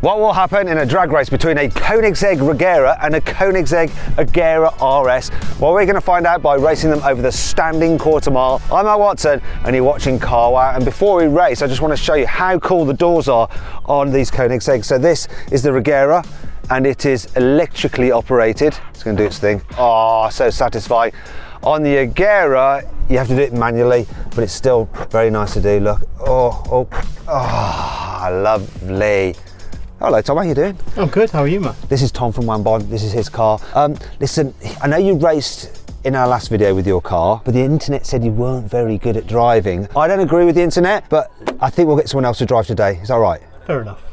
What will happen in a drag race between a Koenigsegg Regera and a Koenigsegg Agera RS? Well, we're going to find out by racing them over the standing quarter mile. I'm Matt Watson and you're watching Carwow, and before we race I just want to show you how cool the doors are on these Koenigsegg. So this is the Regera and it is electrically operated. It's going to do its thing. Oh, so satisfying. On the Agera you have to do it manually, but it's still very nice to do. Look, oh, lovely. Hello Tom, how are you doing? I'm good, how are you, Matt? This is Tom from Wambon, this is his car. Listen, I know you raced in our last video with your car, but the internet said you weren't very good at driving. I don't agree with the internet, but I think we'll get someone else to drive today. Is that right? Fair enough.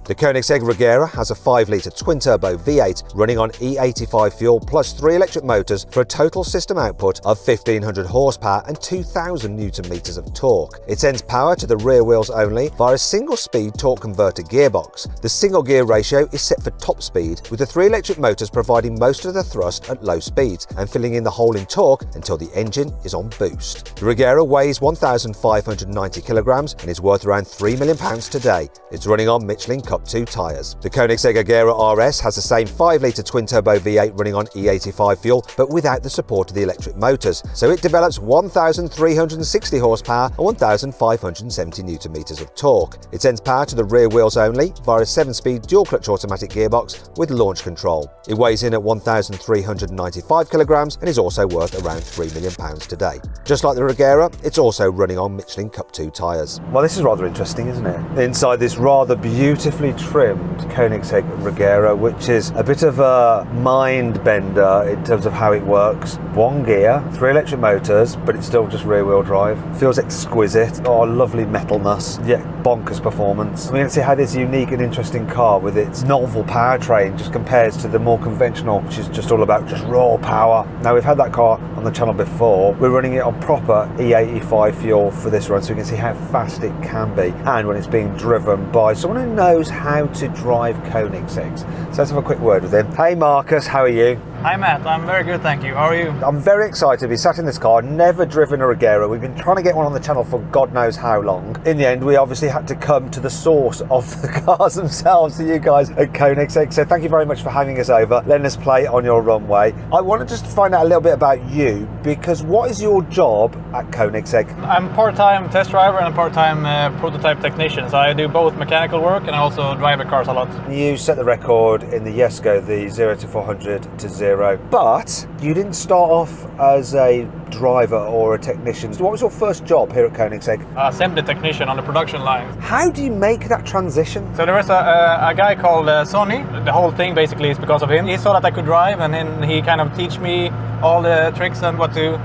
The Koenigsegg Regera has a 5-litre twin-turbo V8 running on E85 fuel plus 3 electric motors for a total system output of 1500 horsepower and 2000 newton meters of torque. It sends power to the rear wheels only via a single-speed torque converter gearbox. The single gear ratio is set for top speed, with the 3 electric motors providing most of the thrust at low speeds and filling in the hole in torque until the engine is on boost. The Regera weighs 1,590 kilograms and is worth around £3 million today. It's running on Michelin Cup 2 tyres. The Koenigsegg Regera RS has the same 5-litre twin-turbo V8 running on E85 fuel, but without the support of the electric motors, so it develops 1,360 horsepower and 1,570 newton meters of torque. It sends power to the rear wheels only via a 7-speed dual-clutch automatic gearbox with launch control. It weighs in at 1,395 kilograms and is also worth around £3 million today. Just like the Regera, it's also running on Michelin Cup 2 tyres. Well, this is rather interesting, isn't it? Inside this rather beautifully trimmed Koenigsegg Regera, which is a bit of a mind bender in terms of how it works. 1 gear, 3 electric motors, but it's still just rear wheel drive. Feels exquisite. Oh, lovely metalness, yet bonkers performance. We're going to see how this unique and interesting car with its novel powertrain just compares to the more conventional, which is just all about just raw power. Now, we've had that car on the channel before. We're running it on proper E85 fuel for this run, so we can see how fast it can be and when it's being driven by someone who knows how to drive Koenigsegg's. So let's have a quick word with him. Hey Marcus, how are you? Hi Matt, I'm very good, thank you. How are you? I'm very excited to be sat in this car, never driven a Regera. We've been trying to get one on the channel for God knows how long. In the end, we obviously had to come to the source of the cars themselves, to you guys at Koenigsegg. So thank you very much for having us over, letting us play on your runway. I want to just find out a little bit about you, because what is your job at Koenigsegg? I'm part-time test driver and a part-time prototype technician. So I do both mechanical work and I also drive the cars a lot. You set the record in the Jesko, the 0 to 400 to 0. But you didn't start off as a driver or a technician. So what was your first job here at Koenigsegg? Assembly technician on the production line. How do you make that transition? So there was a guy called Sonny. The whole thing basically is because of him. He saw that I could drive and then he kind of teach me all the tricks and what to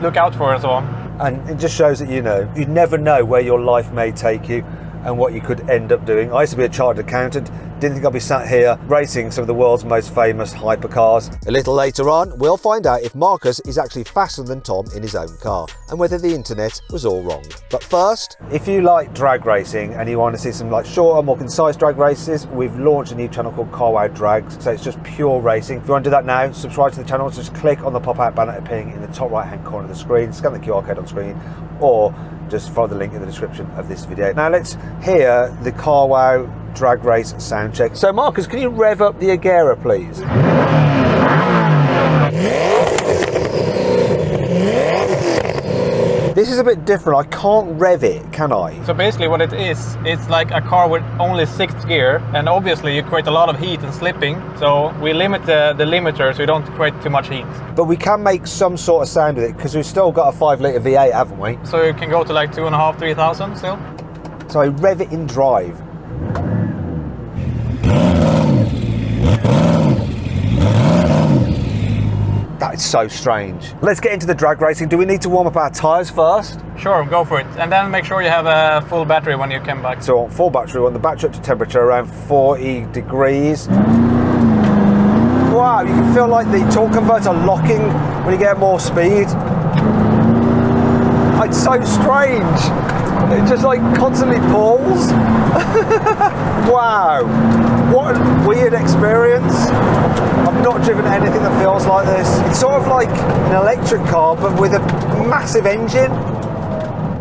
look out for and so on. And it just shows that, you know, you never know where your life may take you and what you could end up doing. I used to be a chartered accountant, didn't think I'd be sat here racing some of the world's most famous hypercars. A little later on, we'll find out if Marcus is actually faster than Tom in his own car and whether the internet was all wrong. But first, if you like drag racing and you want to see some like shorter, more concise drag races, we've launched a new channel called Carwow Drags, so it's just pure racing. If you want to do that now, subscribe to the channel, just click on the pop-out banner appearing in the top right-hand corner of the screen, scan the QR code on screen, or just follow the link in the description of this video. Now let's hear the Carwow drag race sound check. So Marcus, can you rev up the Agera, please? This is a bit different. I can't rev it, can I? So basically what it is, it's like a car with only 6th gear, and obviously you create a lot of heat and slipping, so we limit the limiter so you don't create too much heat. But we can make some sort of sound with it because we've still got a 5-litre V8, haven't we? So you can go to like 2,500, 3,000 still. So I rev it in drive. That is so strange. Let's get into the drag racing. Do we need to warm up our tyres first? Sure, go for it. And then make sure you have a full battery when you come back. So on full battery, we want the battery up to temperature around 40 degrees. Wow, you can feel like the torque converter locking when you get more speed. It's so strange. It just like constantly pulls. Wow, what a weird experience. I've not driven anything that feels like this. It's sort of like an electric car, but with a massive engine.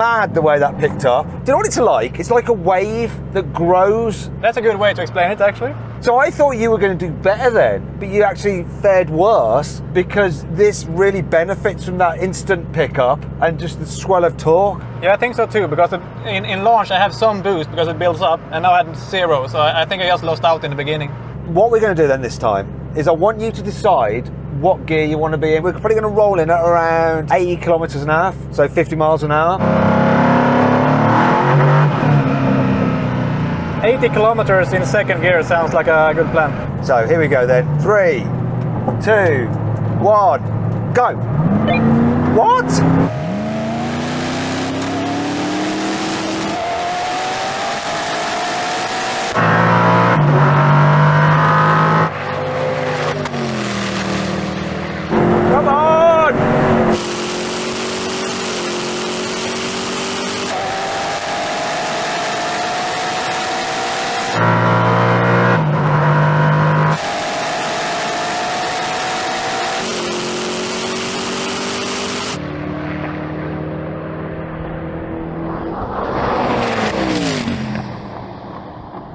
mad the way that picked up. Do you know what it's like? It's like a wave that grows. That's a good way to explain it, actually. So I thought you were going to do better then, but you actually fared worse because this really benefits from that instant pickup and just the swell of torque. Yeah, I think so too, because in launch I have some boost because it builds up, and now I had 0, so I think I just lost out in the beginning. What we're going to do then this time is I want you to decide what gear you want to be in. We're probably going to roll in at around 80 kilometers an hour, so 50 miles an hour. 80 kilometers in second gear sounds like a good plan. So here we go then. 3, 2, 1, go. What? Come on!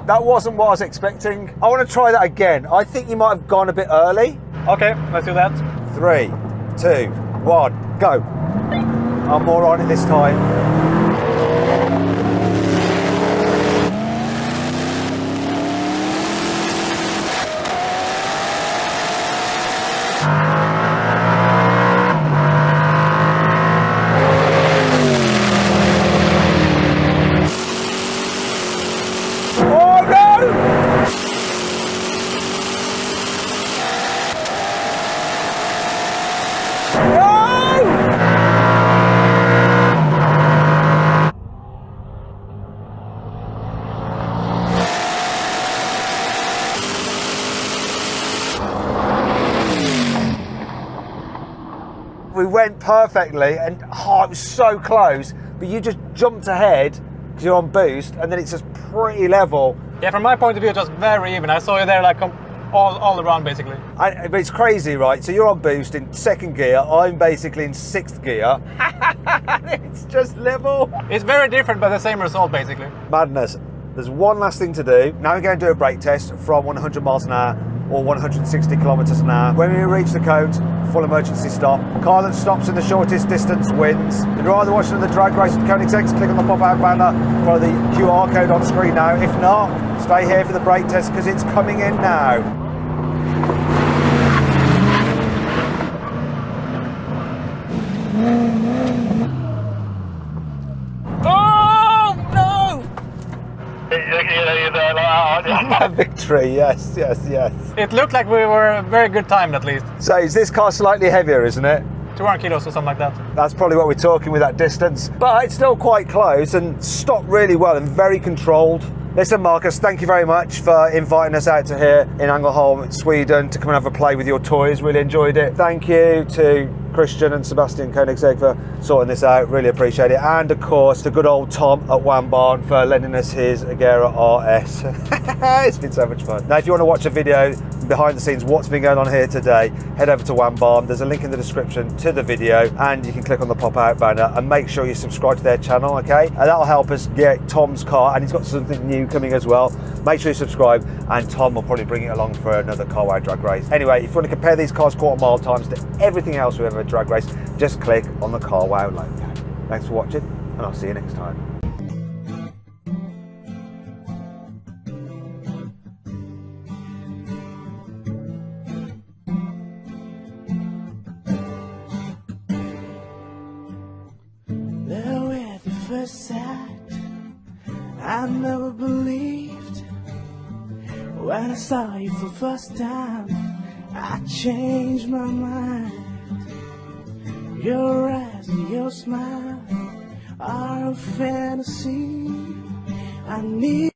That wasn't what I was expecting. I want to try that again. I think you might have gone a bit early. Okay, let's do that. 3, 2, 1, go. I'm more on it this time. We went perfectly and it was so close, but you just jumped ahead because you're on boost and then it's just pretty level. Yeah, from my point of view it was very even. I saw you there like all around basically. But it's crazy, right? So you're on boost in second gear, I'm basically in 6th gear. It's just level. It's very different but the same result basically. Madness. There's one last thing to do. Now we're going to do a brake test from 100 miles an hour or 160 kilometers an hour. When we reach the cones, full emergency stop. Car that stops in the shortest distance wins. If you're either watching the drag race with Koenigsegg, click on the pop-out banner, follow the QR code on screen now. If not, stay here for the brake test because it's coming in now. Victory, yes, yes, yes. It looked like we were a very good time at least. So is this car slightly heavier, isn't it? 200 kilos or something like that. That's probably what we're talking with that distance. But it's still quite close and stopped really well and very controlled. Listen, Marcus, thank you very much for inviting us out to here in Ängelholm, Sweden, to come and have a play with your toys. Really enjoyed it. Thank you to Christian and Sebastian Koenigsegg for sorting this out. Really appreciate it. And of course, to good old Tom at Wambarn for lending us his Agera RS. It's been so much fun. Now, if you want to watch a video behind the scenes, what's been going on here today, head over to Wambarn. There's a link in the description to the video and you can click on the pop-out banner and make sure you subscribe to their channel, okay? And that'll help us get Tom's car, and he's got something new coming as well. Make sure you subscribe and Tom will probably bring it along for another carwow drag race. Anyway, if you want to compare these cars quarter mile times to everything else we've ever drag race, just click on the carwow logo. Thanks for watching and I'll see you next time. There at the first sight, I never believed. When I saw you for the first time, I changed my mind. Your eyes and your smile are a fantasy. I need